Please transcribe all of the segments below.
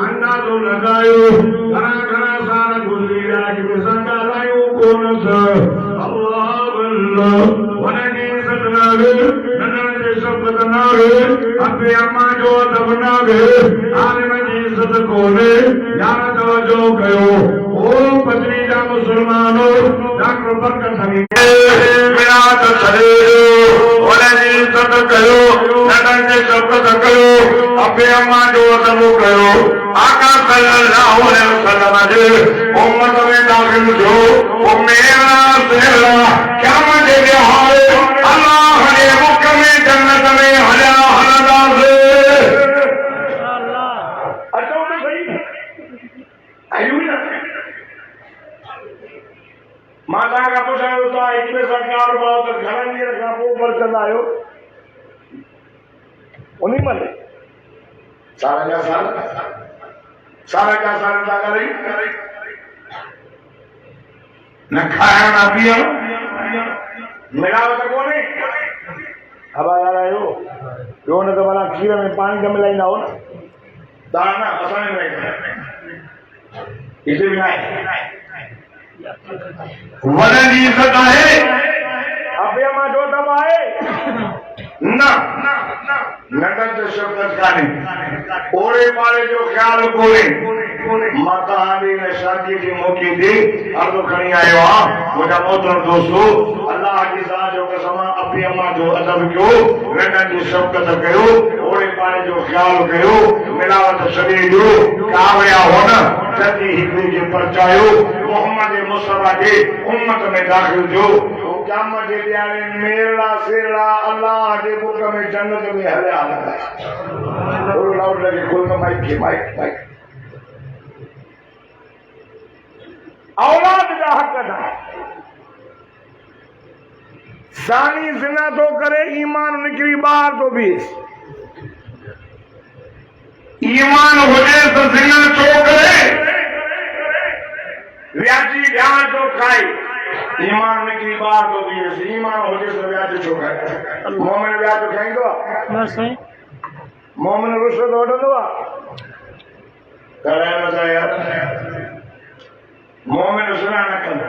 अंदाजो लगायो घणा घणा साल गुज़री विया जिते संगा लायूं कोन अल्लाह अल्लाह वनजी सतनावे नंढनि जे शब्द नावे अबे अम्मा जो अदब नावे आलिम जी इज़त कोन्हे यार तवजो कयो ओ पत्नी जा मुसलमानो डॉक्टर बरकत हमी मिलाद करे वनजी इज़त कयो नंढनि जे शब्द कयो अबे अम्मा जो अदब कयो आका सल्लल्लाहु अलैहि वसल्लम जे उम्मत में दाखिल जो ओ मेरा सेरा क़यामत जे हाल अल्लाह ने हुक्म में जन्नत में हला हलदा से अल्लाह अचो न सही आयु न माता का पुछायो तो इतने सरकार बहुत घणनि ॾींहनि खां पोइ बरकत आयो उन्हीं मले सारा का साल था करे न खाया न पिया मिलावट कोन्हे हवा आयो ॿियो न त भला खीर में पानी त मिलाईंदा हो न दाना असां में हिते बि नाहे वॾनि जी इज़त आहे अबे मां जो दम आहे न नंढनि जो शब्द कान्हे ओड़े पाड़े जो ख्याल कोन्हे मां तव्हांजी हिन शादी जे मौके ते अर्ज़ु खणी आयो आहियां मुंहिंजा मोहतरम दोस्तो अल्लाह जी ज़ात जो कसम अबे अम्मा जो अदब कयो नंढनि जी शफ़क़त कयो ओड़े पाड़े जो ख्याल कयो मिलावट छॾे ॾियो कावया हो न जल्दी हिकिड़े खे परचायो मोहम्मद मुस्तफ़ा खे उम्मत में दाख़िल थियो क़यामत जे ॾियारे मेला सेला अल्लाह जे बुक में जन्नत में हलिया थोरो लाउड लगे खोल तो माइक औलाद जा हक़ था सानी ज़िना तो करे ईमान निकरी ॿार तो भी ईमान हुजे तो ज़िना छो करे व्याजी व्याज तो खाए ईमान निकरी ॿार तो भी ईमान हुजे तो व्याज छो खाए मोमिन व्याज खाईंदो आहे मोमिन रुश्वत वठंदो आहे कराइण सां यार मोमिन सुना न कंदो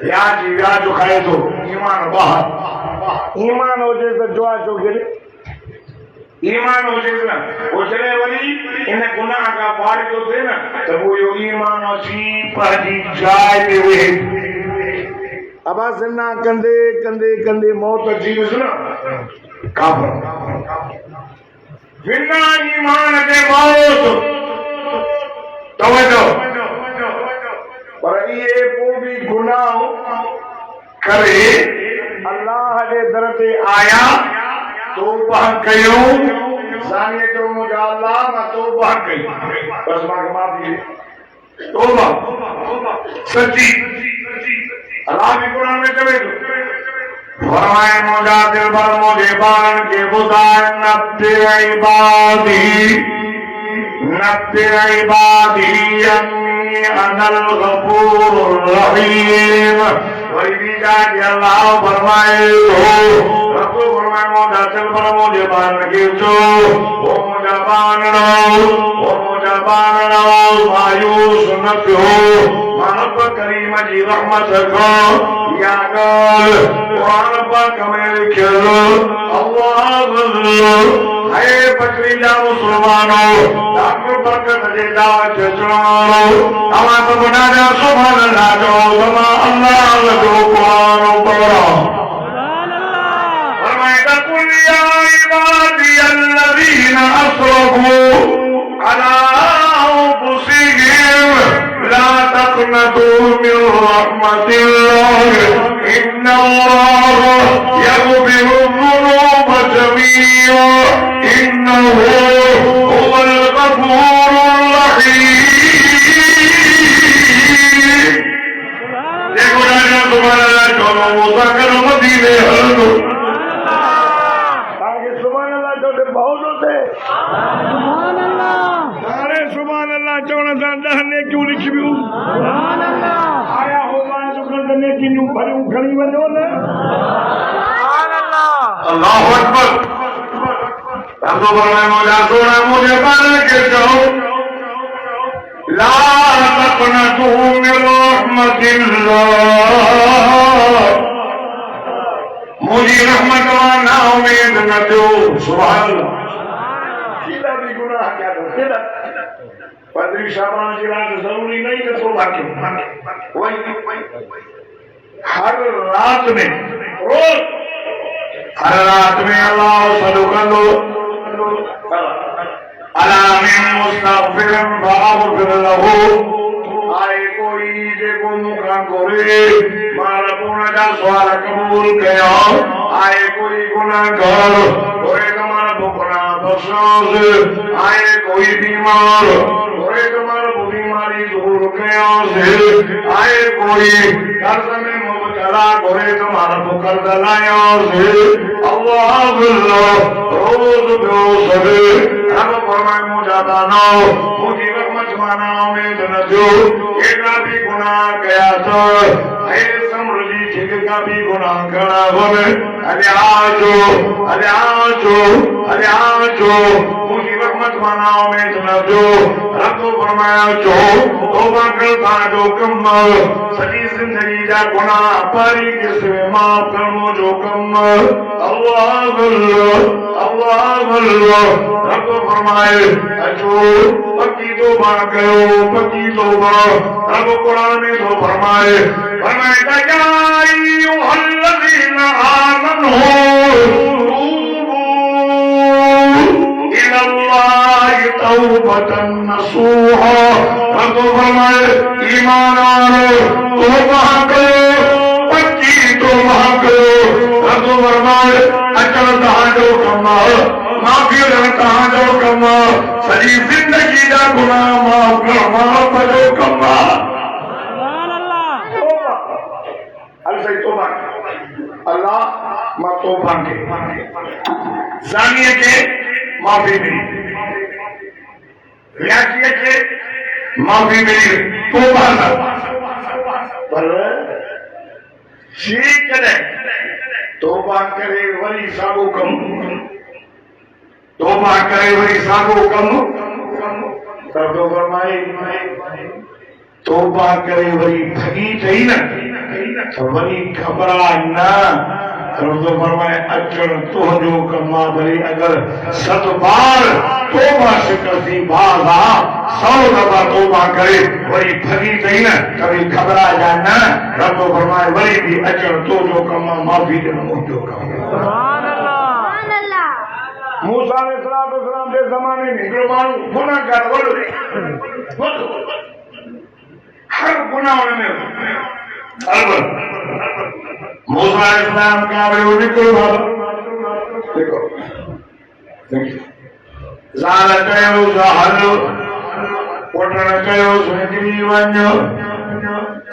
व्याज खाए थो ईमान ॿाहिरि ईमान हुजे त दुआ छो गिरे ईमान हुजे न वो जॾहिं वरी इन गुनाह खां पार थो थिए न त पोइ इहो ईमान अची पंहिंजी जाइ ते वेहे अबा ज़िना कंदे कंदे कंदे मौत अची वियुसि न काफ़िर बिना ईमान जे मौत तवजो पर इहे पोइ बि गुनाह करे अल्लाह जे दर ते आया तौबा कयो ज़ानीअ जो मुंहिंजा अल्लाह मां तौबा कई बस मूंखे माफ़ी तौबा सची अल्लाह बि क़ुर में चवे थो फरमाए मुंहिंजा दिलबर मुंहिंजे ॿारनि खे ॿुधाए नब्बे इबादी अन्नी अनल गफूरुर रहीम वरी बि जाके अल्लाह फरमाए थो रब फरमाए मुंहिंजा दिलबर मुंहिंजे ॿारनि खे चओ ओ मुंहिंजा ॿारनि मायूस न थियो मानव करीम जी रहमत खां या ॻाल्हि क़ुरान पाक में लिखियल अल्लाह है पटरी जा मुसलमानो डॉक्टर बरकत जे दावत अचणो तव्हां सभु ॾाढा सुभाणे अल्लाह जो तमां अल्लाह जो क़ुरान पढ़ो फरमाए त कुल या इबादी الذين اسرفوا على انفسهم لا تقنطوا من رحمة الله إن الله يغفر الذنوب جميعا إنه هو الغفور الرحيم देखो राजा तुम्हारा चलो मुसा करो मदीने हलो ताकि सुभान अल्लाह जो बहुत होते सुभान अल्लाह सारे सुभान अल्लाह चवण सां 10 नेकियूं लिखियूं सुभान अल्लाह आया हो मां जो कर नेकियूं भरियूं खणी वञो न सुभान अल्लाह अल्लाहु अकबर तो फरमाए मौला सोना मुझे मार के जाओ ला तक़नतू मिन रहमतिल्लाह मुझे रहमत ना उम्मीद न दो सुभान अल्लाह सीधा भी गुनाह क्या करते पदरी शाबान की रात जरूरी नहीं कि तो बाकी वही हर रात में रोज हर रात में अल्लाह सदुकंदो अलामिन मुस्तगफिरन फअगफिर लहू आए कोई जेको मुखां कोरे मारा पूर्ण जा सवाल कबूल कयो आए कोई गुनाहगार ओए तुम्हारा भुखना बख्शोस आए कोई बीमार ओए तुम्हारा बीमारी दूर कयो से आए कोई कर्ज में मुबतला ओए तुम्हारा बुकर दलायो से अल्लाह रोज बेहोश रब फरमाए मुझे दानो मुझे रहमत माना उम्मीद न जो एका भी गुनाह कया तो ऐ समृद्धि ठीक का भी गुनाह करा होवे अरे आजो मुझे रहमत माना उम्मीद न जो रब फरमाया जो तौबा करता जो कम सजी जिंदगी जा गुनाह पारी किसमें माफ करनो जो कम अल्लाह रब फरमाए अचो पक्की तौबा कयो पक्की तौबा रब कुरान में तो फरमाए या अय्युहल्लज़ीना आमनू इलल्लाहि तौबतन नसूहा रब फरमाए ईमान वालो तौबा करो पक्की तौबा करो रब फरमाए अचल तहांजो कम माफ़ी तहांजो कम सॼी ज़िंदगी जा गुनाह माफ़ जो कम अल्लाह मां तौबा के ज़ानिय के माफ़ी मिली रियासीअ के माफ़ी मिली तौबा न पर शी कॾहिं तौबा करे वरी साॻियो कम तौबा करे वरी साॻियो कम रब फरमाए तौबा करे वरी ठगी थई न वरी घबरा न रब फरमाए अचण तुंहिंजो कम आहे भले अगरि 7 बार तौबा शिकस्ती बाज़ आहे 100 दफ़ा तौबा करे वरी ठगी थई न कभी घबराइजा न रब फरमाए वरी बि अचण तुंहिंजो कम आहे माफ़ी ॾियण मुंहिंजो कम मूसा अलैहिस्सलाम जे ज़माने में हिकिड़ो माण्हू गुनाहगार वॾो हर गुनाह में मूसा अलैहिस्सलाम का निकिरो देखो ज़ाल कयो ज़हल पुटण कयो निकिरी वञो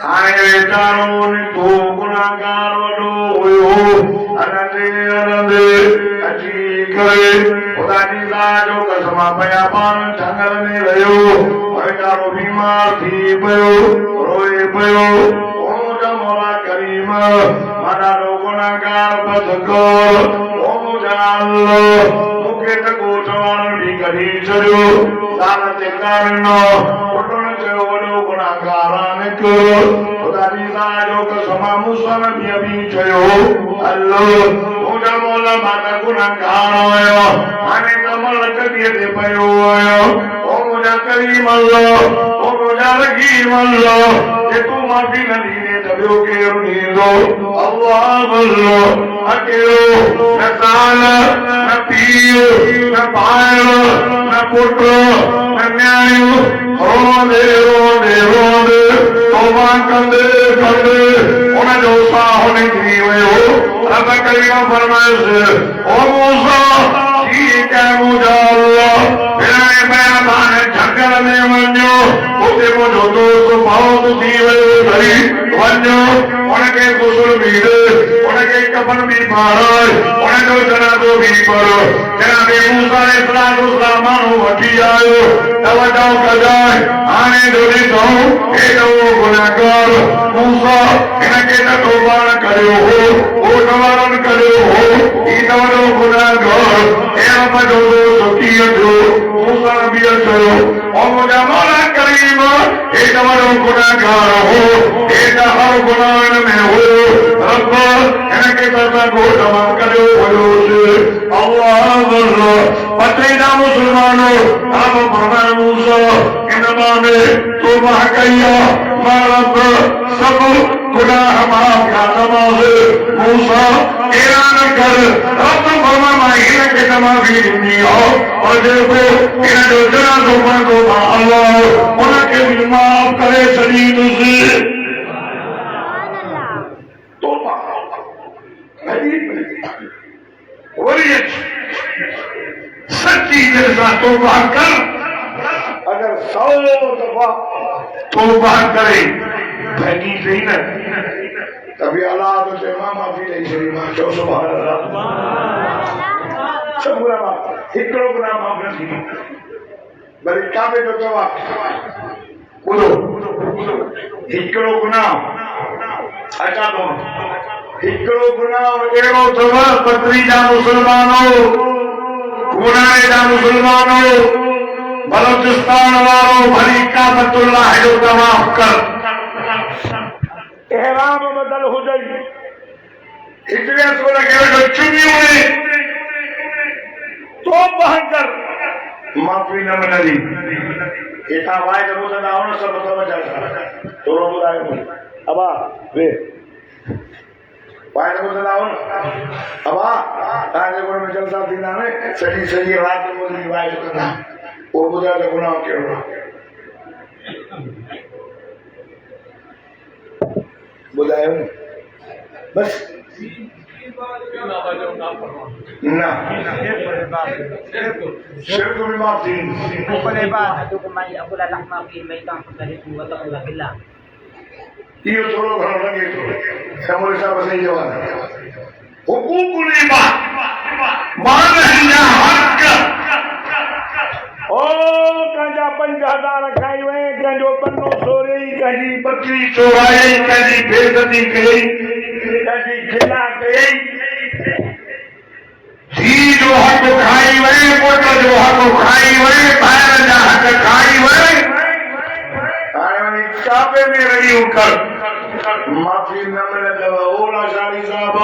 हाणे वीचारो निको गुनाहगार वॾो हुयो हलंदे अची करे ख़ुदा जी ज़ात जो कसम पिया पान जंगल में रहियो वीचारो बीमार थी पियो रोए पियो मौला करीम माना गुनाहगार बदकार ओ मुंहिंजा अल्लाह मूंखे त ॻोठ वारनि बि कढी छॾियो ज़ाल ते कारणो पुटण चयो वॾो गुनाहगार निकिरो ख़ुदा जी ज़ात जो कसम मूसा नबीअ बि चयो अल्लाह मुंहिंजा मौला मां त गुनाहगार आहियां हाणे त मलक ॾींहं ते पियो आहियां ओ मुंहिंजा करीम अल्लाह ओ मुंहिंजा रहीम अल्लाह जे तूं माफ़ी न ॾींदे त ॿियो केरु ॾींदो अल्लाह अकेलो न ज़ाल न पीउ न भाइर न पुटु न न्याणियूं रोंदे तौबा कंदे उनजो साहु निकिरी वियो रब करीम फरमाइसि ओ मूसा ठीक है मुंहिंजा अल्लाह फिराए बयान जंगल में वञो उते मुंहिंजो दोस्त मौत थी वियो धरी वञो उनखे गुस्ल बि ॾे उनखे कफन बि पाराए उनजो जनाज़ो बि पढ़ो जनाबे मूसा अलैहिस्सलाम माण्हू वठी आयो तवजो कजाए हाणे जो ॾिसो हेॾो गुनाहगार मूसा हिनखे त तौबा न करियो हो सवारन करियो हो ई तवरो गुनाहगार ए मजो सुखियो मूसा नबी चयो ओ मुझा मौला करीम ए तवरो गुनाहगार हो ए हर गुनाह में हो रब इनके तरफा को तमाम करियो हो अल्लाह अल्लाह पतेना मुसलमानों आप फरमान मूसा इनमा में तौबा किया रब सब गुनाह माफ का नमाज मूसा ऐलान कर रब फरमा इनके नमाजी नहीं हो और देखो इन जो जना तो मांगो अल्लाह उनके भी माफ करे शरीर से तौबा सच्ची दिल से तौबा कर अगर 100 दफा तौबा करे भगी सही न तभी अल्लाह तो से माफी नहीं सही मां चो सुभान अल्लाह सब गुनाह माफ हिकड़ो गुनाह माफ न थी बल्कि काबे तो तौबा ॿुधो हिकड़ो गुनाह अच्छा तो हिकड़ो गुनाह अहिड़ो अथव पत्री जा मुसलमानो गुनाह जा मुसलमानो बलोचिस्तान वारो भली काबतुल्लाह जो तवाफ कर एहराम बदल हो जाई हिजरे सोला के चुनी हुई तो बहकर माफी न मिली एता वाय जो बुधा होना सब तवज्जो तो रो बुधायो अबा वे वाय जो बुधा होना अबा ताजे को में जलसा दीना में सही सही रात में बोली वाय जो करना वो बुधा जो गुनाह क्यों बुधायो बस ना शिरक भी माफ थी ऊपर बात है तो कमाई अबू लहमा की मैं काम करे तू बता अल्लाह ये थोड़ा घर लगे समोरे साहब सही जवाब हुकूकुल इबाद मान हिया हक ओ कंजा 5000 खाई वे कंजो पन्नो सोरे कंजी बकरी चोराई कंजी बेइज्जती कई कंजी खिला कई जी जो हक खाई वे पुट जो हक खाई वे भाई जा हक खाई वे आने काबे में रही उकर माफी न मिले तो ओला शादी साहब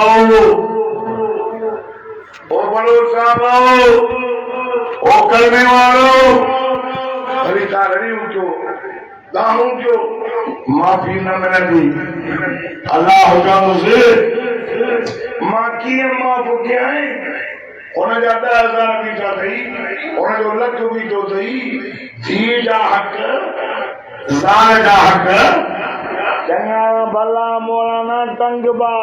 ओ बलो साहब ओ कलमे वालो अरे तारी उठो दाहू जो माफी न मिलती अल्लाह हुक्म से मां की माफ क्या है उन जा 10,000 बीठा थई उन जो लख बीठो थई जी जा हक ज़ाल जा हक चंगा भला मौलाना तंग बा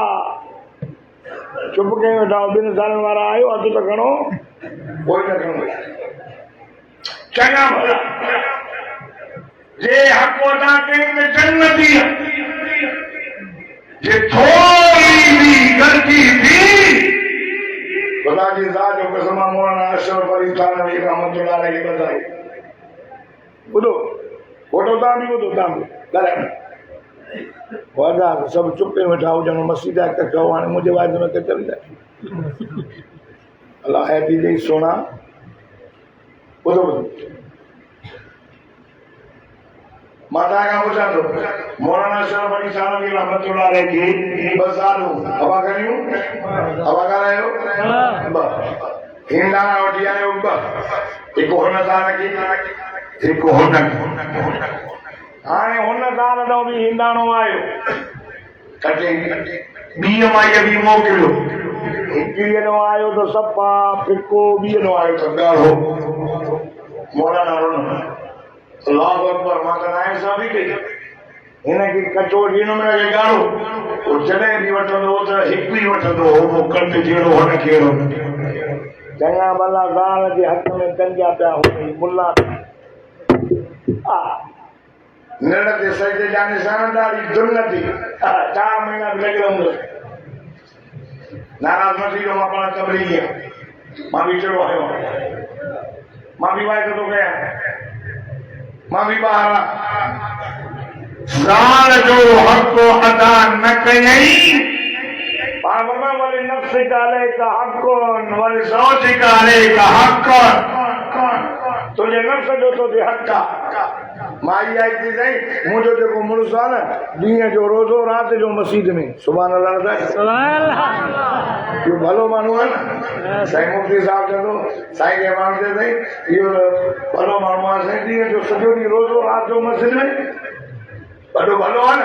चुप कयो वेठा 2 साल वारा आयो हथ त खणो कोई न खणो चंगा भला जे हक अदा कयो त जन्नती जे थोड़ी भी गलती थी खुदा की ज़ात जो कसम मौलाना अशरफ अली थानवी रहमतुल्लाह अलैहि बताई ॿुधो फोटो तां भी ॿुधो तां भी ॻाल्हायो वादा सब चुप वेठा हुजनि मस्जिद कहो हाणे मुंहिंजे वाइद में त चली जाए अल्लाह है दीदी सोना ॿुधो माता का पूछा तो मौलाना अशरफ अली थानवी रहमतुल्लाह अलैहि की बसारो हवा करियो हवा करायो हिंदा वठी आयो हिकु हुन साल की हिकु हुन हाणे हुन साल तो भी हिंदाणो आयो कटे ॿी माईअ बि मोकिलियो 21 ॾो आयो तो सफ़ा फिको 20 ॾो आयो तो ॻाढ़ो मौलाना अल्लाहु अकबर मां त नाइब साहब ई कई हिनखे कचोड़ी न मिले ॻाढ़ो पोइ जॾहिं बि वठंदो त हिकु ई वठंदो हो पोइ कंद जहिड़ो हुनखे अहिड़ो चङा भला ज़ाल जे हथ में टंगिया पिया हो मुला निड़ ते सजदे जा निशान ॾाढी दुन थी 4 महीना बि लॻी रहंदो नाराज़ न थी वियो मां पाण कबरी आहियां मां बि चढ़ो आहियो मां बि वाइदो थो कयां मां बि ॿाहिरि ज़ाल जो हक़ अदा न कयई पाण नफ्सिक अलैका हक़्क़ुन व लिज़ौजिका अलैका हक़्क़ुन तुझे नफ्स जो तो दे हक़ माई आई थी सही मुझे जेको मुड़ुस आहे न ॾींहं जो रोज़ो राति जो मस्जिद में सुभान अल्लाह इहो भलो माण्हू आहे न साईं मुफ्ती साहिबु चवंदो साईं खे माण्हू चए साईं इहो भलो माण्हू आहे साईं ॾींहं जो सॼो ॾींहुं रोज़ो राति जो मस्जिद में ॾाढो भलो आहे न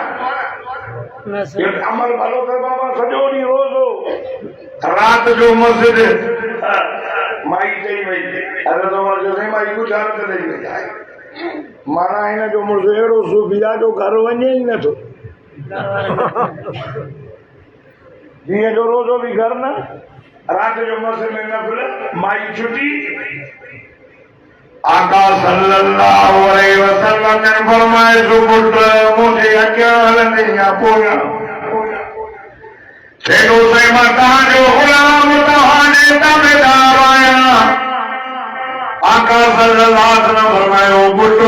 इहो अमल भलो कर बाबा सॼो ॾींहुं रोज़ो राति जो मस्जिद माई चई वई अरे माई कुझु हालत ॾेई वई आहे माना हिन जो मुड़ुस अहिड़ो सूफ़ी आहे जो घर वञे ई नथो ॾींहं जो रोज़ो बि घर न राति जो मस्जिद में नफ़िल माई छुटी आका सल्लल्लाहु अलैहि वसल्लम ने फरमाए जो पुट मुझे अॻियां हलंदे या पोयां चइनो साईं मां तव्हांजो ग़ुलाम तव्हांजे ताबेदार आहियां आका सल्लल्लाहु अलैहि वसल्लम फरमायो पुट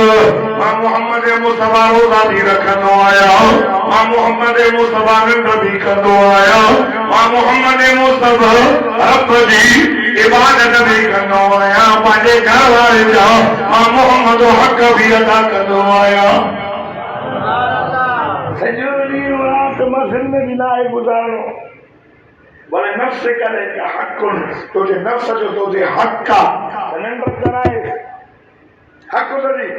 मां मोहम्मद मुस्तफा रोज़ा बि रखंदो आहियां मां मोहम्मद मुस्तफा निंड बि कंदो आहियां मां मोहम्मद मुस्तफा रब जी इबादत बि कंदो आहियां पंहिंजे घर वारे जा मां मोहम्मद जो हक़ बि अदा कंदो आहियां सॼो ॾींहुं राति मस्जिद में बि नाहे गुज़ारणो भले नफ्स करे हक़ुन तुझे नफ्स जो तुझे हक़ आहे निंड कराए हक़ तुंहिंजी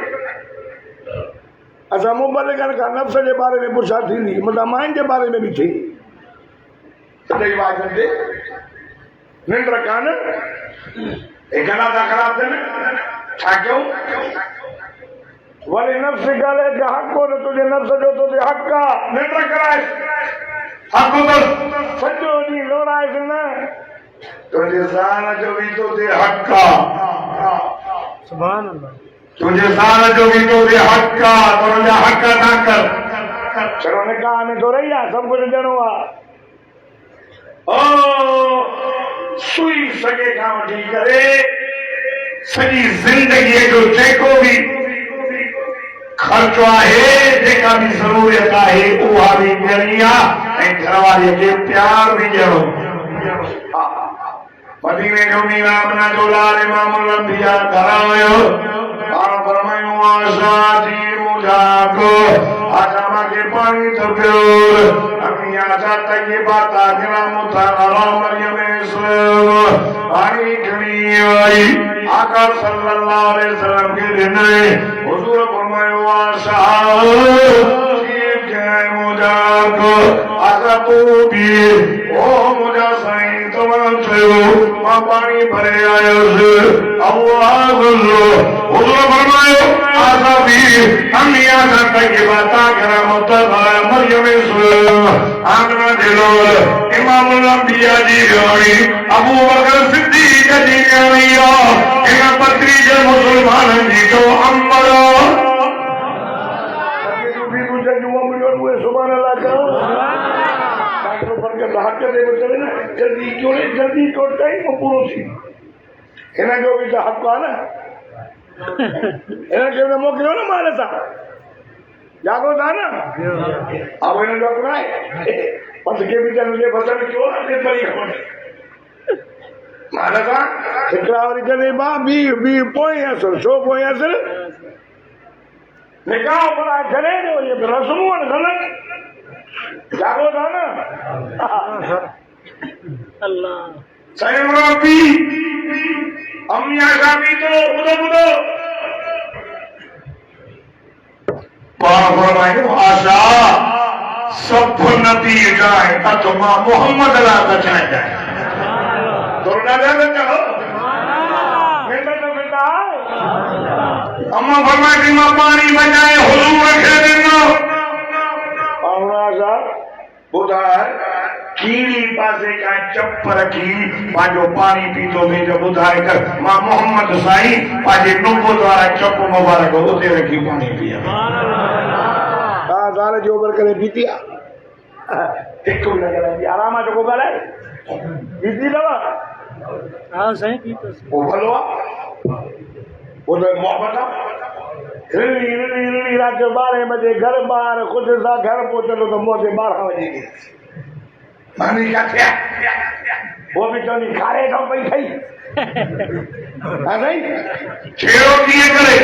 असां मुबलिगनि खां नफ्स जे बारे में पुछा थींदी मतिलबु माइन जे बारे में बि थी तॾहिं वाजनि ते निंड कान घणा था ख़राब थियनि छा कयूं वरी नफ्स ॻाल्हि के हक़ कोन तुंहिंजे नफ्स जो तुंहिंजे हक़ आहे निंड कराए हक़ सॼो ॾींहुं लोड़ाएसि न तुंहिंजे ज़ाल जो बि तुंहिंजे हक़ आहे सुभान अल्लाह तुंहिंजे ज़ाल जो बि तुंहिंजे हक़ आहे तुंहिंजा हक़ अदा कर चलो निकाह में तो रही आहे सभु कुझु ॾियणो आहे ओ सुई सॻे खां वठी करे सॼी ज़िंदगीअ जो जेको बि ख़र्चो आहे जेका बि ज़रूरत आहे उहा बि ॾियणी आहे ऐं घरवारीअ खे प्यार बि ॾियणो मदीने जो मीरा मना जो लाल इमामुल अंबिया घर आयो पाण फरमायूं आशा जी मुझाको आशा मांखे पाणी थो पियो अमी आशा तई बात आखिरा मुथा आराम मरियम इस्लाम पाणी खणी आई आका सल्लल्लाहु अलैहि वसल्लम के ॾिनई हुजूर फरमायो आशा मुझाको आशा तूं बि ओ मुंहिंजा साईं तव्हां चयो मां पाणी भरे आयुसि अल्लाह हुजूर फरमायो आशा बि अमी आशा तई बात आखिरा मुथा मरियम इस्लाम आमना दिलो इमामुल अंबिया जी राणी अबू बकर सिद्दीक़ जी राणी इन पत्री जे मुसलमाननि जी जो अंबर सुभान अल्लाह जल्दी क्यों टाइम पूरो थी हिन जो बि त हक़ आहे न हिन खे मोकिलियो न माल सां जागो था न अब हिन जो हक़ न आहे पंथ खे बि चवंदे बसर कयो न परी माल सां हिकिड़ा वरी चवंदे मां ॿी पोइ असर छो पोइ असर निकाह पढ़ाए छॾे ॾियो इहे रस्मूं आहिनि ग़लति जागो था न अल्लाह साईं रबी अम्मी आशा बि तो ॿुधो पाण फरमायो आशा सभु नबी जाए त तो मां मोहम्मद ला बचाए तो दादा ने कहो अम्मा फरमाई मां पानी बचाए हुजूर खे ॾिनो आशा ॿुधाए कहिड़ी पासे का चप रखी पंहिंजो पानी पीतो वेझो ॿुधाए कर मां मोहम्मद साईं पंहिंजे नुबुवत वारा चप मुबारक उते रखी पानी पिया हा ज़ाल जो उबर करे पीती आहे हिकु मिनट आराम आहे जेको ॻाल्हाए पीती अथव हा साईं पीतो पोइ भलो आहे वो तो मोहब्बत हिरणी रात जो 12 बजे घर बार खुद सा घर पहुंचलो तो मुंह से 12 बजे मानी क्या वो भी चवंदी खारे खां पई ठही हा साईं छेड़ो कीअं करे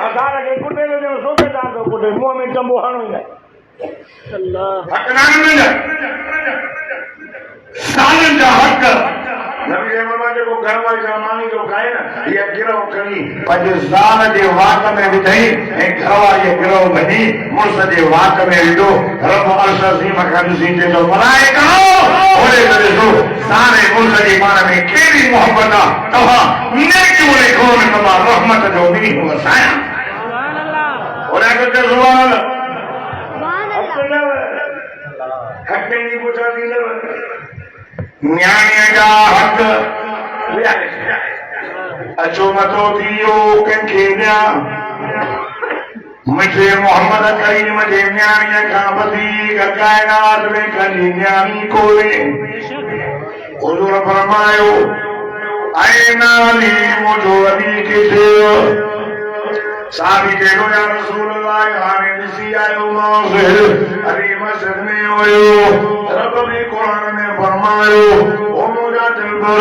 असां खे कुटे जो सोचेदार थो कुटे मुंहं में चंबो हणो ई न हक़दार में न सालनि जा हक़ नबी अहमद जेको घर वारी सामानी जो खाए न इहा गिरह खणी पंहिंजे ज़ाल जे वाक में विधई ऐं घर वारी गिरह वञी मुड़ुस जे वाक में विधो रब अर्श अज़ीम खां ॾिसी चए मलाइका ओड़े ॾिसो सारे मुल्क जी पाण में कहिड़ी मोहबत आहे तव्हां नेकियूं लिखो न मां रहमत जो मींहुं वसायां ओड़े खे सुभाणे हक़ जी पुछा थींदव न्याणीअ जा हक़ अचो मथो थी वियो कंहिंखे ॾियां मुंहिंजे मोहम्मद करीम जे न्याणीअ खां वधीक काइनात में कंहिंजी न्याणी कोन्हे हुज़ूर फरमायो ऐं नाली मुंहिंजो अली किथे साहबी चयो या रसूल अल्लाह हाणे ॾिसी आयो मां अली मस्जिद में हुयो रब भी कुरान में फरमायो ओ मुंहिंजा दिलबर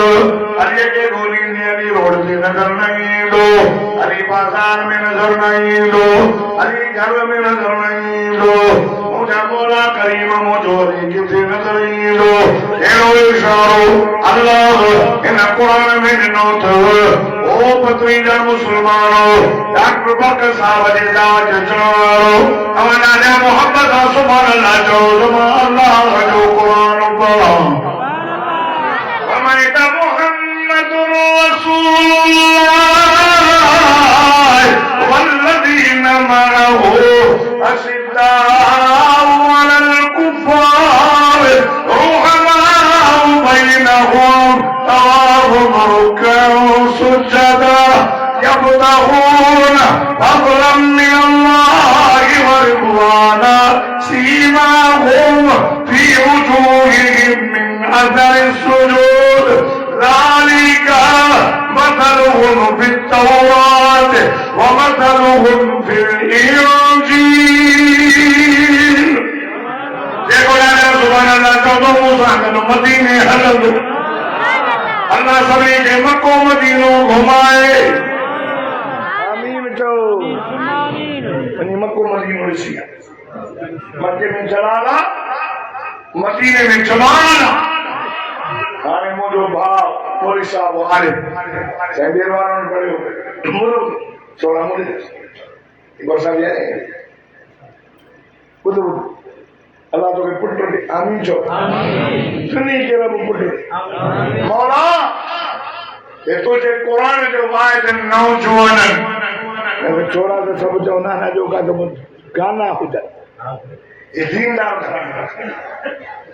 अली खे ॻोल्हींदे अली रोड ते नज़र न ईंदो अली बाज़ार में नज़र न ईंदो अली घर में नज़र न ईंदो मुंहिंजा मौला करीम मुंहिंजो अली किथे नज़र ईंदो अहिड़ो इशारो अल्लाह हिन कुरान में ॾिनो अथव ओ पत्नीजा मुसलमानो डॉक्टर बकर साहब जे दावत अचण वारो अवां ॾाढा मोहब्बत सां सुभाणे अल्लाह चओ सुभाणे अल्लाह जो क़ुरान पढ़ो फरमाइता मुहम्मदुर रसूलुल्लाह वल्लज़ीना मअहू अशिद्दाउ अलल कुफ़ार रुहमाउ बैनहुम तराहुम रुक्कअन सुज्जदा यब्तगून फज़लन मिनल्लाहि व रिज़वाना सीमाहुम फी वजूहिहिम मिन अथरि सुजूद ज़ालिका मथलुहुम फित-तौरात व मथलुहुम फिल-इंजील देखो यार सुभान अल्लाह चौदह मूसा कनो मदीने हलंदो अल्लाह सभी के मक्को मदीनो घुमाए आमीन चो वनी मक्को मदीनो ॾिसी मक्के में जलाला मदीने में जमाना हाणे मुंहिंजो भाउ मोरी साहब हारे चंबेर वारनि पढ़ियो मुरो सोला मुरे वर्षा भी आहे ॿुध ॿुध अल्लाह तोखे पुट ॾे आमीन चओ सुनी के रब पुट मौला ये तुझे कुरान जो वायदे नौजवाननि छोरा त सभु चवंदा आहिनि जो का गाना हुजनि ये दीनदार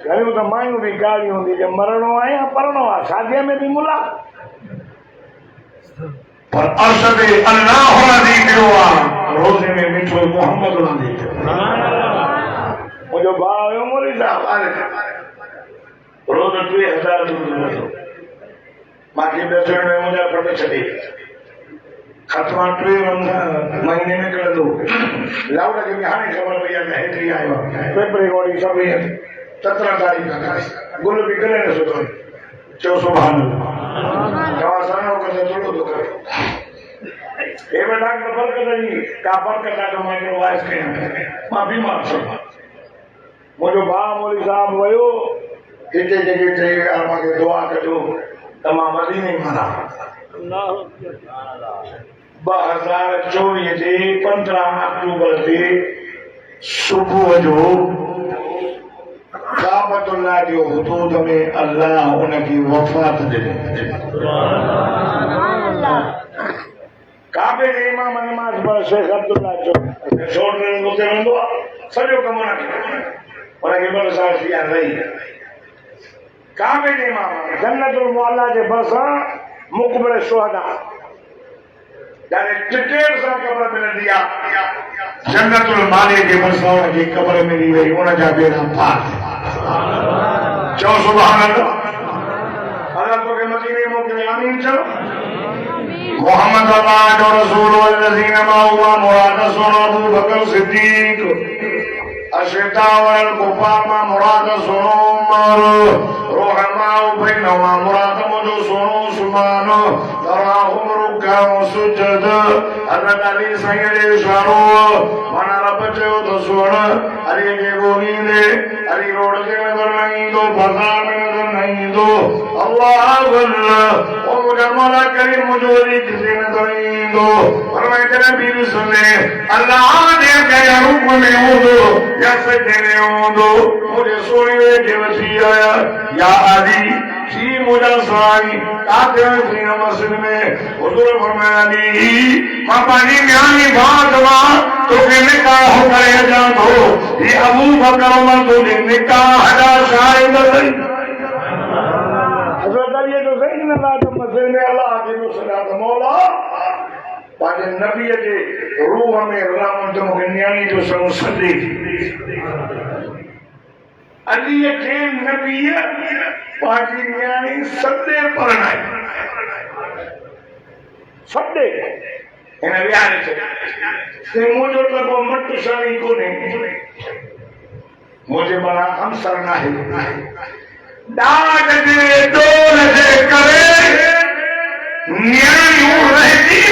घणियूं त मायूं बि ॻाल्हियूं हूंदी जे मरणो आहे या पढ़णो आहे शादीअ में बि मुला पर अर्श ते अल्लाह नदी पियो आहे रोज़े में मिठो मोहम्मद नदी पियो मुझे भाव हुयो मोरी साहब रोज 2000 बाक़ी दर्शन में मुझे पट छॾे खतमा 3 महीने में कर दो लाउड के में हाणे खबर पई आहे हेतरी आयो पेपर रिकॉर्डिंग सब 17 तारीख गुल भी करे न सुठो चो सुभान अल्लाह जवा सानो कर थोड़ो तो कर ए बेटा बरकत जी का बरकत का माइक्रो वॉइस के मां बीमार छो मुझो भाउ मोली साहब वयो हिते जगह चई मूंखे दुआ कजो त मां मदीने माना 2024 जे 15 अक्टूबर ते सुबुह जो काबतुल्लाह जो हुदूद में अल्लाह उनकी वफ़ात ॾिनी काबे जे इमाम नमाज़ पढ़ शेख अब्दुल्ला जो छोड़ उते रहंदो आहे सॼो कमु उनखे ॿ साल थी विया रही काबे जे इमाम जन्नतुल मुअल्ला जे भरिसां मुक़बिल शुहदा यानी टिकेट सां क़ब्र मिलंदी आहे जन्नतुल माले जे भरिसां उनखे क़ब्र मिली वई उनजा बेड़ा पार चओ सुभान अल्लाह अल्लाह तोखे मदीने मोकिले आमीन चओ मोहम्मद अल्लाह जो रसूल वल्लज़ीन माअहू मुराद सुनो अबू बकर सिद्दीक अशतावल कुफामा मुराद सुनो मारो रोहमाउ बैनमा मुराद मुझो सुनो सुमानो तराहुम रुकाउ सुजद हज़रत अली सैयद शारो माना रबचे तो सुन अली के गोनींदे अली रोड के नजर नहीं दो बाजार में नजर नहीं दो अल्लाह अल्लाह ओ मुझे मौला करीम मुझे किसी नजर नहीं दो फरमाए तेरे बीर सुने अल्लाह ने कहा रूप में हो दो या सजदे में हो दो मुझे सोने के वसीया या अली जी मुझे साई आते हैं सीना मस्जिद में हुजूर फरमाया अली मां पानी ज्ञानी बात वा तो के निकाह करे जा दो ये अबू बकर उमर तो निकाह हदा शाहिद नहीं हजरत अली तो सही न ला तो मस्जिद में अल्लाह की सलात मौला पाजे नबी के रूह में राम जो ज्ञानी जो संसदी अली के नबी पाजी ज्ञानी सदे परणाई सदे इन व्याने से मुझे तो मट शानी को नहीं मुझे बड़ा हमसर ना है दाग दे डोल दे करे न्याय हो रहती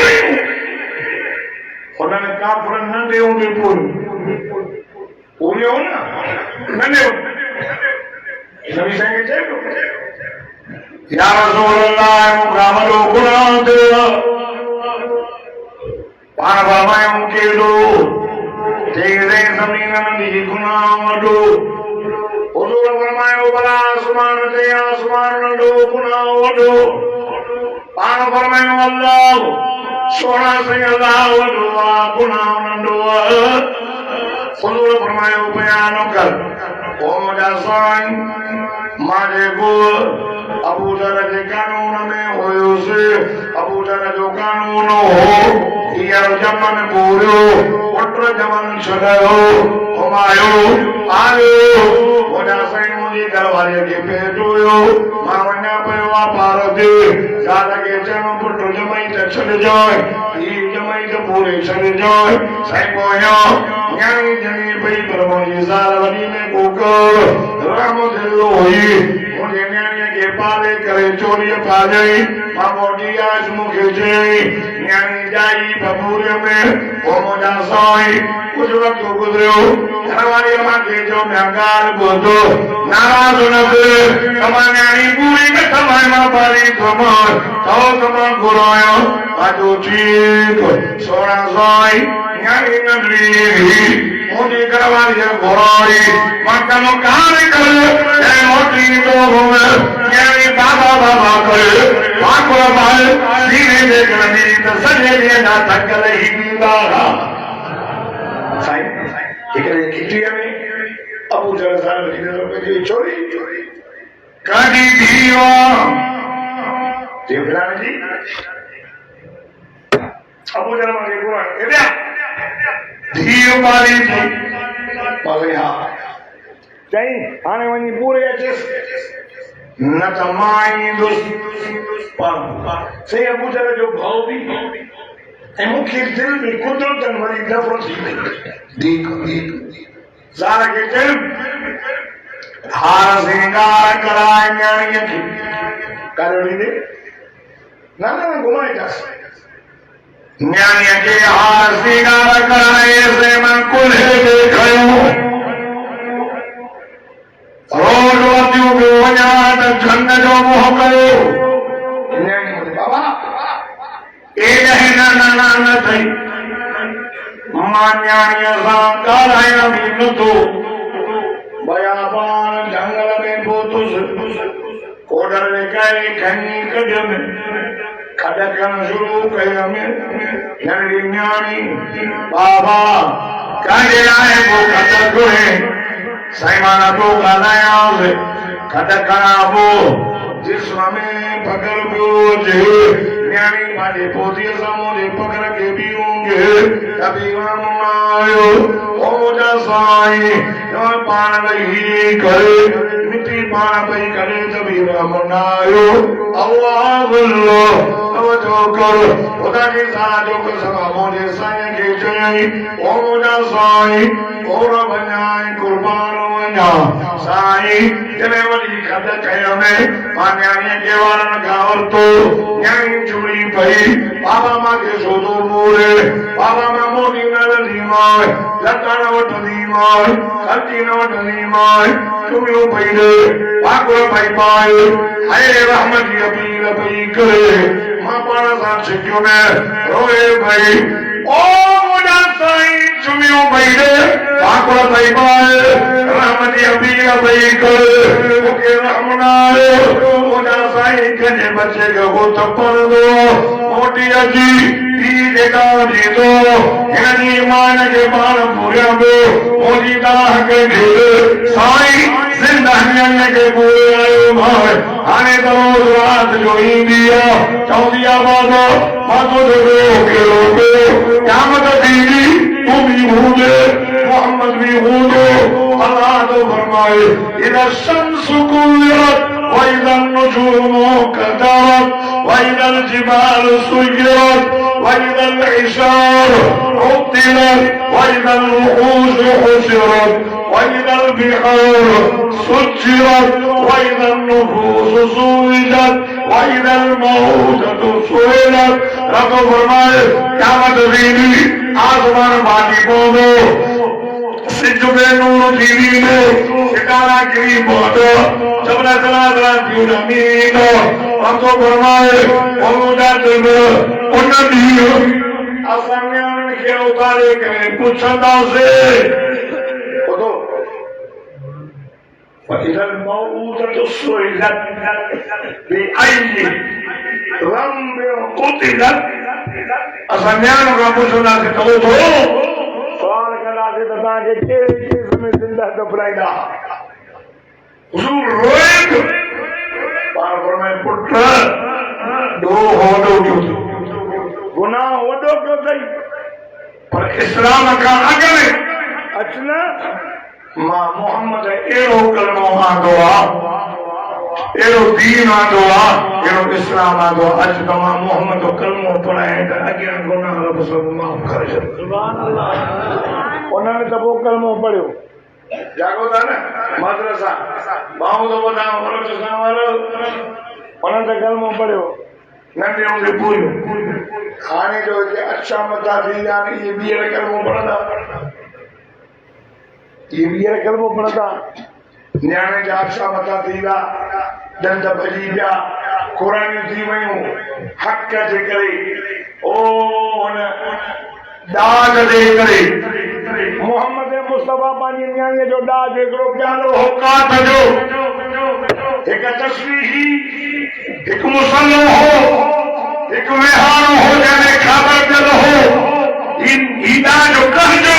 उन्होंने काफर न दे होंगे पूरे हो ना मैंने नबी संगे चलो या रसूल अल्लाह मुकामलो गुनाह तेरा पान बाबाए उनके दो तेरे जमीन नदी गुनाह दो हुजूर फरमाए बड़ा आसमान ते आसमान दो गुनाह दो पान फरमाए अल्लाह सोना से अल्लाह दो गुनाह दो हुजूर फरमाए बयान कर ओ मुझा साईं मारे को अबू जर के कानून में होयो से अबू जर जो कानून हो यार जमन पूरो पत्र जमन छड़ो हमायो आयो मुझा साईं मुझे घरवाले के पेटोयो मावन्या पेवा पारदे ज्यादा के चनो पत्र जमाई छड़ जाए ये जमाई तो पूरे छड़ जाए साईं कोयो ज्ञानी जमी पई परमोजी साल वनी में कोकर राम दिलो हुई मुझे ज्ञानी के पाले करे चोरी पा गई मामोटी आज मुखे जई ज्ञानी जाई बबूरे में ओ मुझा साई कुछ वक्त गुजरो घरवाली मां के जो महंगार बोलो नाराज न करे तमा ज्ञानी पूरी में तमाय मां पाली कमर तो तमा गुरायो आजो ठीक सोना साई ज्ञानी नगरी मुझे घरवाली घोराई मकान कार कर मोटी तो ज्ञानी बाबा बाबा करे माको माल सीने देख रही तो सजे ना थकल ही दीवारा साईं एकरे किटिया में अबू जर साहब की चोरी काटी दीवा देवराम जी अबू जर मारे को एदा धीयो मारी थी बोले हाँ चई आने वनी पूरे अचेस न तमाई दोस्त पर से अबू जर जो भाव भी ए मुख्य दिल में कुदरत वाली नफरत ही नहीं देख सारा के दिल हार सिंगार कराए ज्ञानी की करोड़ी दे ना घुमाए जा ज्ञानी के हार सिंगार कराए से मन कुल देखो रोज वतियों को वजात झंड जो मोह करो ज्ञानी बाबा ए नहीं ना थई मान्यानिया सांकाराया भी तो बयाबान जंगल में बोतुस कोडर ने कई खनी कदम खडकन शुरू कया में नंदी ज्ञानी बाबा काहे आए वो खडक है साईमाना तो गालाया से खडकना वो जिसमें पकड़ बोझे ज्ञानी माने पोती सामोने पकड़ के भी होंगे कभी हम आयो ओ जा साई पान नहीं करे बेनती पाण पई करे त बि रहम न आयो अल्लाह अल्लाह तवजो कर खुदा की ज़ात जो कसम मुझे साईं खे चयई ओ मुंहिंजा साईं और वञाए कुर्बान वञा साईं जॾहिं वॾी खॾ कयमि मां न्याणीअ खे वारनि खां वरितो न्याणी चूड़ी पई बाबा मूंखे सोधो मोड़े बाबा मां मोटी न लॾीमांइ लटा न वठंदीमांइ ख़र्ची न वठंदीमांइ चूड़ियूं पई ॾे पाकुर पई पाए हाय रहम जी अपील पई करे मां पाण सां छिकियुमि रोए पई ओ मुंहिंजा साईं चूड़ियूं पई ॾे पाकुर पई पाए रहम जी अपील पई करे मूंखे रहम न आयो मुंहिंजा साईं कंहिंजे बचे खे हथ पवंदो मोटी अची धी जेका ॾींदो हिन ॾींहुं मां हिनखे पाण पूरियां पियो मुंहिंजी दाह कंहिंखे साईं ज़िंदगीअ खे पूरे आयो भाई हाणे त रोज़ रात जो ईंदी आहे चवंदी आहे बाबा मां तोखे कहिड़ो कयो क़यामत थींदी तूं बि हूंदे मोहम्मद भी हूंदो अल्लाह तो फरमाए इदा शम्स कुविरत व इदा नुजूम कदरत व इदा जिबाल सुयिरत व इदा العشار عطلت व इदा الوحوش حشرت व इदा البحار سجرت व इदा النفوس زوجت व इदा الموءودة سئلت रब फरमाए क़यामत थींदी आसमान फाटी पवंदो सिज में नूर थींदी सितारा किरी पवंदो जबला सलाह थियूं ज़मीन रब फरमाए मुंहिंजा दिल उन ॾींहुं असां न्याणियुनि खे उतारे करे पुछंदासीं ॿुधो وإذا الموءودة سئلت بأي ذنب قتلت असां न्याणियुनि खां पुछंदासीं त ॿुधो सवाल कंदासीं त तव्हांखे कहिड़े केस में ज़िंदा घबराईंदा हुज़ूर रोए पाण फरमाए पुट ॾोह वॾो कयो गुनाह वॾो कयो अथई पर इस्लाम खां अॻु में अच न मां मोहम्मद अहिड़ो कलमो आंदो आहे अहिड़ो दीन आंदो आहे अहिड़ो इस्लाम आंदो आहे अॼु तव्हां मोहम्मद जो कलमो पढ़ाए त अॻियां गुनाह रब सभु माफ़ करे छॾियो उन्हनि त पोइ कलमो पढ़ियो जागो था न मदरसा बाहू तो ॿुधायो उन्हनि त कलमो पढ़ियो नंढे हूंदे पूरियो हाणे जो अच्छा मथा थी विया आहिनि इहे ॿीहर कलमो पढ़ंदा इहे ॿीहर कलमो पढ़ंदा न्याणे जा अच्छा मथा थी विया दंद भॼी पिया कुरानियूं थी वयूं हक़ जे करे ओ हुन दाग जे करे मोहम्मद मुस्तफा पंहिंजी न्याणीअ जो दाग हिकिड़ो प्यारो हो काठ जो हिकु तस्वीर हिकु मुसलो हो हिकु विहारो हो जंहिंमें ख़बर पियल हो ईदा जो कहजो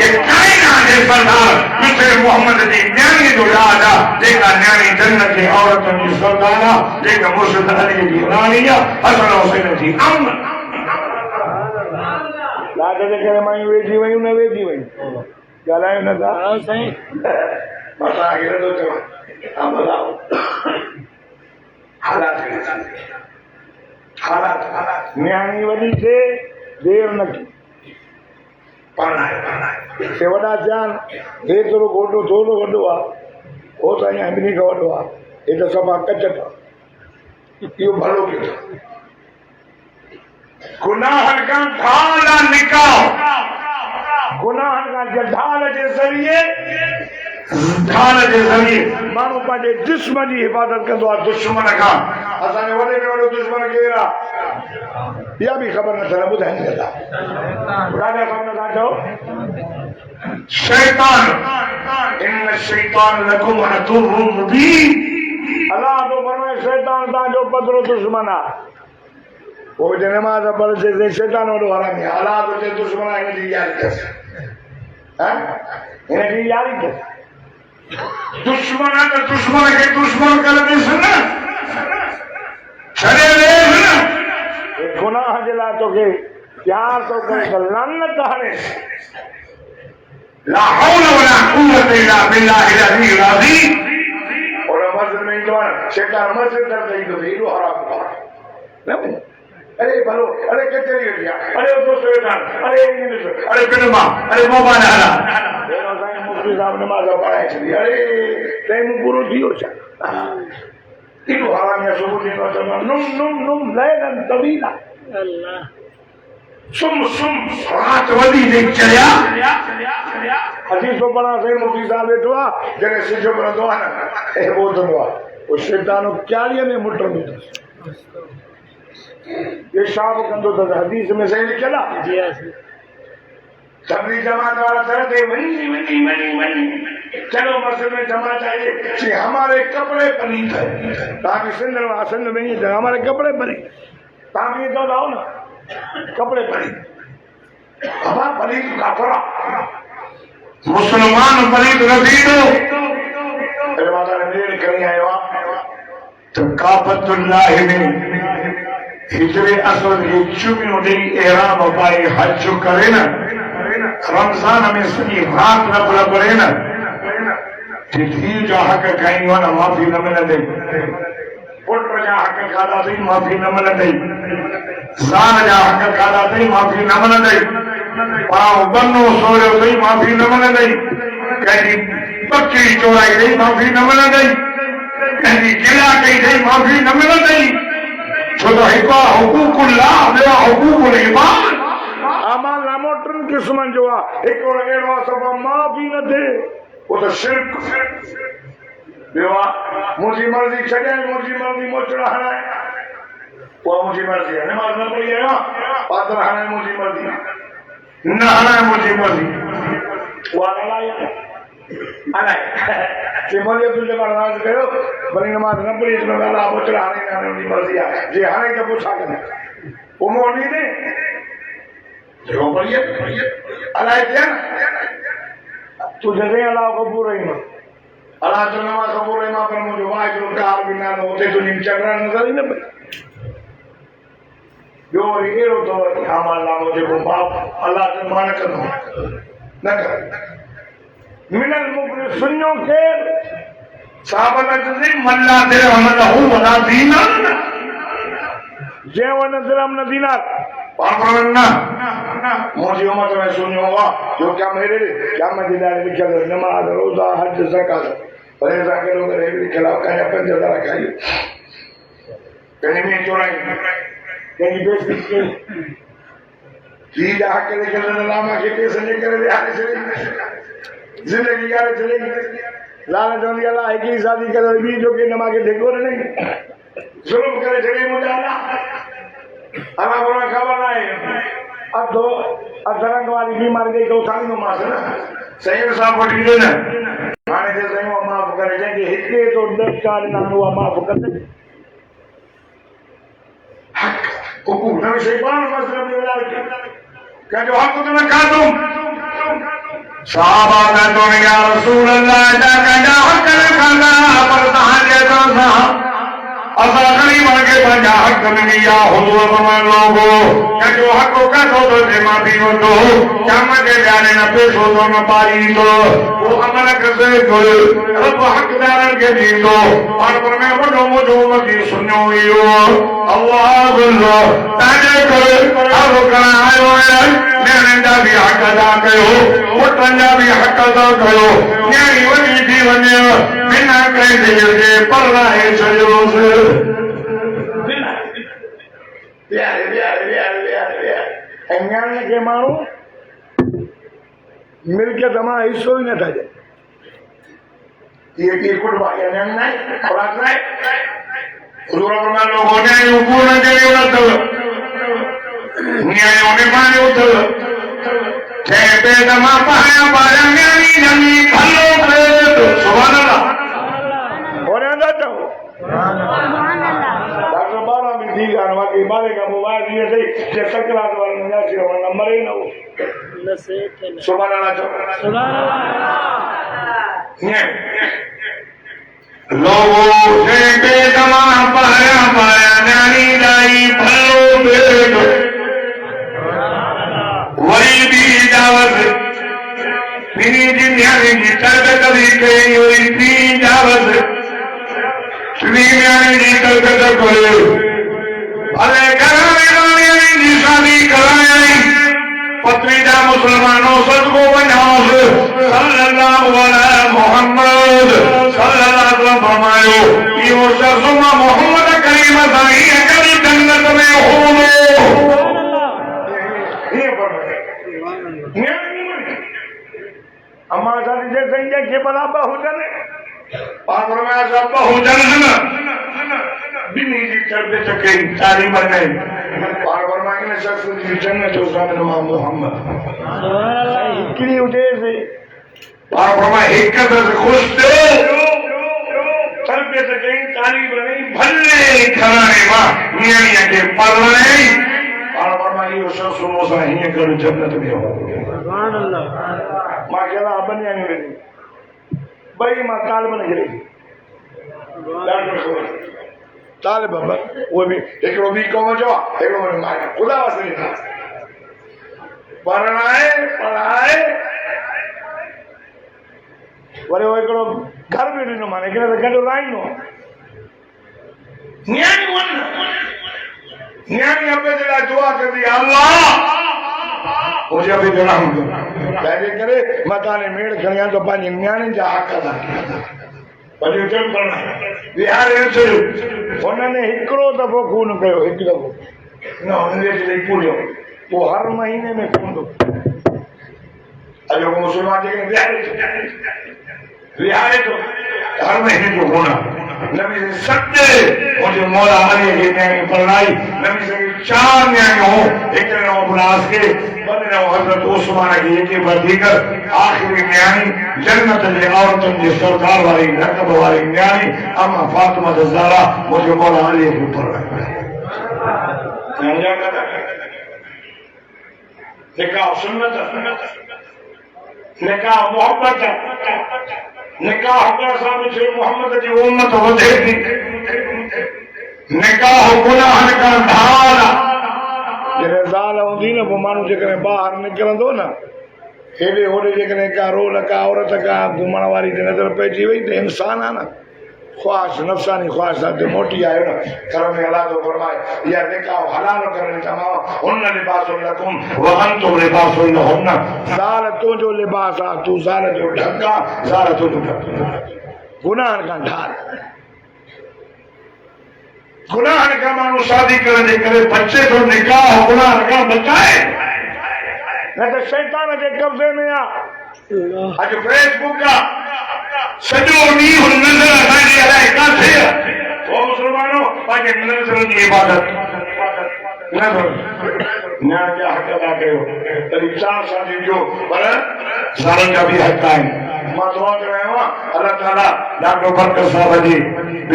ये कायनात जे सरदार जिते मोहम्मद जी न्याणी जो याद आहे जेका न्याणी जन्नत जी औरतुनि जी सरदार आहे जेका मुर्शिद अली जी राणी आहे हसन हुसैन जी अम लाज जे करे मायूं वेठी वयूं न वेठी वयूं ॻाल्हायूं नथा साईं मां तव्हांखे नथो चवां हालात न्याणी वॾी थिए देर न की पढ़ाए वॾा थियनि हेतिरो गोॾो थोरो वॾो आहे हो त अञा ॿिन्ही खां वॾो आहे हे त सभु कचट आहे इहो भलो कयो गुनाहनि खां ढाल निकाह गुनाहनि खां ढाल जे ज़रिए माण्हू पंहिंजे जिस्म जी हिफ़ाज़त कंदो आहे दुश्मन खां असांजे वॾे में वॾो दुश्मन केरु आहे इहा बि ख़बर नथा ॿुधाइनि था ॻाल्हि सभु नथा चओ शैतान इन शैतान लकुम अदुव्वुम मुबीन अल्लाह तो फरमाए शैतान तव्हांजो पधरो दुश्मन आहे पोइ जे नमाज़ पढ़े शैतान वॾो हरामी आहे अल्लाह तो चए दुश्मन आहे हिनजी यारी अथसि हिनजी यारी अथसि दुश्मन है तो दुश्मन के दुश्मन कर ॾिस न छॾे ॾेस न गुनाह जे लाइ तोखे प्यार थो करे त लानत हणे ला हौल वला कुव्वत इल्ला बिल्लाहिल अलील अज़ीम जवान शैतान मस्जिद दर दई तो हेॾो हराम न अरे भलो अरे कचहरी वेठी आहे अरे दोस्त वेठा अरे अरे फिल्म अरे मोबाइल हला मुफ्ती साहब नमाज़ पढ़ाए छॾी अरे टाइम पूरो थी वियो छा एॾो हराम आहे सुबुह ॾींदो चवंदो नुम नुम नुम लैलन तवीला सुम सुम रात वॾी देर चढ़िया हदीस तो पढ़ा सही मुफ्ती साहब वेठो आहे जॾहिं सिज पवंदो आहे न ऐं ॿुधंदो आहे पोइ शैतान क्यारीअ में मुटंदो अथसि पेशाब कंदो अथसि हदीस में सही लिखियल आहे तबलीग जमात वाला तरह थे वही चलो मस्जिद में जमा चाहिए कि हमारे कपड़े पलीत है ताकि सिंध में ही हमारे कपड़े पलीत ताकि तो लाओ ना कपड़े पलीत हमारा पलीत काफरा मुसलमान पलीत रसीदो अरे माता ने मेल करी आयो तो काबतुल्लाह में हिजरे असद के चुमियों दे एराम पाई हज करे ना रमजान में सॼी रात न पढ़े न धीउ जा हक़ खाईंदी आहे न माफ़ी न मिलंदी पुट जा हक़ खाधा अथई माफ़ी न मिलंदी ज़ाल जा हक़ खाधा अथई माफ़ी न मिलंदी पाण बनो सोरियो अथई माफ़ी न मिलंदी कंहिंजी बकरी चोराई अथई माफ़ी न मिलंदी कंहिंजी गिला कई अथई माफ़ी न मिलंदी छो त हिकु आहे हुकूकुल्लाह ॿियो आहे हुकूकुल इबाद अमाल नामो टिन क़िस्मनि जो आहे हिकिड़ो अहिड़ो आहे सभु माफ़ी न थिए उहो त शिरक ॿियो आहे मुंहिंजी मर्ज़ी छॾे मुंहिंजी मर्ज़ी मोचड़ा हणाए उहा मुंहिंजी मर्ज़ी आहे नमाज़ न पढ़ी आयो पादर हणाए मुंहिंजी मर्ज़ी न हणाए मुंहिंजी मर्ज़ी उहा अलाए अलाए तुंहिंजे पाण नाज़ कयो वरी नमाज़ न पढ़ी अलाह मोचड़ा हाणे मुंहिंजी मर्ज़ी आहे जे हाणे त पोइ छा कंदा पोइ मूं वञी ने देखो पढ़िए अल्लाह क्या तू जगह अल्लाह कबूल रही मां अल्लाह तो नमाज कबूल रही मां पर मुझे वाह जो कार बिना न होते तो निम चढ़ना नजर ही न पई जो एरो तो अमल ना मुझे को बाप अल्लाह के मान कर न कर मिनल मुकरे सुन्नो के साहब ने मल्ला दे हमला हु वला दीना जेवन दिरम न दीना मुझे उम्मत में सुनियो हुआ जो क्या मेरे क्या मैं दिलाने लिखा था नमाज रोजा हज ज़कात परहेज़ा के लोग रहे भी खिलाफ का या पंज हज़ार खाई कहीं में चोराई कहीं बेच के जी जहाँ के लेके लामा के पैसे लेकर बिहार चले जिंदगी यार चलेगी लाला जोंदी अल्लाह एक ही शादी करे भी जो कि नमाज के ढेकोर नहीं जुल्म करे चले मुझे अल्लाह बोला खबर ना है अब तो अधरंग वाली बीमारी गई तो सारी में मास ना सही में साफ पटी दे ना माने जे सही में माफ करे जे हिते तो 10 साल ना हुआ माफ कर दे हक को न शैतान मसला में मिला क्या जो हक तुम्हें कहा तुम साहबा ने तो या रसूल अल्लाह जा हक रखना पर तहां जे तो असा गरीब के पंजा हक मिलिया हुजूर फरमान लोगो क्या जो हक का तो जे माफी हो तो क्या मजे जाने न पेशो तो न पाई तो वो अमल कैसे कोई रब हकदार के दी तो और पर में वो मुझो मकी सुनो यो अल्लाह अल्लाह ताजे करे अब करायो है मैंने दा भी हक अदा कयो पुटन जा भी हक अदा कयो न्यारी वनी थी वने बिना कहीं दे पर रहे चलो से अज्ञान के माण्हू मिल्कियत मां हिस्सो ही नथा ॾियनि ये कुल भाई अञान नाहे खुराक नाहे हुजूर फरमान लोगों ने ऊपर न कयो अथव न्याय होने माने अथव छे पेट मां पाया पाया न्यारी जमी भलो पे सुभान अल्लाह होने न अथव सुभान अल्लाह डॉक्टर बाबा भी दी गान वाके बाले का मोबाइल दिए थे जे सकरात वाला न जाचे वाला मरे न हो सुभान अल्लाह सुभान अल्लाह लोगों से बेदमा पाया पाया नानी लाई भलो बेद वही भी दावत मेरी जिंदगी की तरब कभी कहीं हुई थी दावत न्याणी जी कलकत्ता करे भले घराने जी शादी कराई पत्नी जा मुसलमानों सदको बनाओ सल्लल्लाहु अलैहि मोहम्मद सल्लल्लाहु अलैहि फरमायो यो शख्स मोहम्मद करीम साईं अगर जन्नत में हो ये अम्मा शादी जे सही के बराबर हो जाने पागल में सब हो जाने बिनी जी चढ़ते चके तारी बन गई पागल में ने शख्स जी जन्नत जो सामने मोहम्मद इकली उठे से पागल में एक से खुश थे चढ़ते चके तारी बन गई भले खराने मां निया के परने पागल में ये शख्स वो सही कर जन्नत में हो सुभान अल्लाह मां कहला बन जाने लगी बड़ी मां काल बन गई ताले बाबा वो भी एक रोबी को जो एक रोबी माया खुदा वास्ते लिखा पढ़ाए वरे वो एकड़ो घर में नो माने के गडो राई नो न्यानी अपने जरा दुआ कर दी अल्लाह मुझे अभी देना हूं पहले करे मकाने मेड़ खड़िया तो पानी न्यानी जा हक अदा वरी चल करना बिहार उन्होंने हिकिड़ो दफ़ो खून कयो हिकु दफ़ो न हुनजे लिए पूरियो वो हर महीने में खून दो अॼु मुसलमान विहारे तो हर महीने जो होना नबी से सत्य मुझे मौला अली के न्याय पढ़ाई नबी से 4 न्याय हो एक ने अब्बास के बने हजरत उस्मान की एक वधीकर आखिरी न्याय जन्नत जे औरतन जे सरदार वाली रकब वाली न्याय अम्मा फातिमा ज़हरा मुझे मौला अली के पढ़ाई निकाह सुन्नत निकाह मोहब्बत निकाह कर साहब से मोहम्मद जी उम्मत वधे थी निकाह गुनाह का ढाल जॾहिं ज़ाल हूंदी न पोइ माण्हू जेकॾहिं ॿाहिरि निकिरंदो न हेॾे होॾे जेकॾहिं का रोल का औरत का घुमण वारी नज़र पइजी वई त इंसान आहे न ख्वाहिश नफ़सानी ख्वाहिश ते मोटी आयो न घर में अलाह तो फरमाए या निकाह हलाल करने तमाम हुन लिबासुन लकुम व अंतुम लिबासुन लहुन ज़ाल तुंहिंजो लिबास आहे तूं ज़ाल जो ढक आहे ज़ाल तुंहिंजो ढक गुनाह का ढाल गुनाह का माण्हू शादी करण जे करे बचे तो निकाह गुनाह का बचाए न त शैतान जे कब्ज़े में आहे अॼु फेसबुक आहे सॼो ॾींहुं नज़र असांजी अलाए किथे आहे पोइ मुस्लमानो पंहिंजे नज़र जी इबादत न करो न्याय जा हक़ अदा कयो तॾहिं 4 शादी जो पर ज़ालनि जा बि हक़ आहिनि मां दुआ करायो आहे अलाह ताला डॉक्टर बरकत साहब जी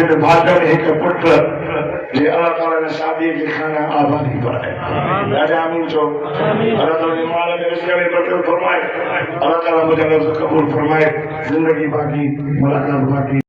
ॿिनि भाउरनि हिकु पुटु जे अलाह ताला ने शादी के खाना आबादी कराए राजा आमीन चो अल्लाह ताला ने माल में रिज़्क़ में बरकत फरमाए अल्लाह ताला मुझे कबूल फरमाए जिंदगी बाकी मुलाकात बाकी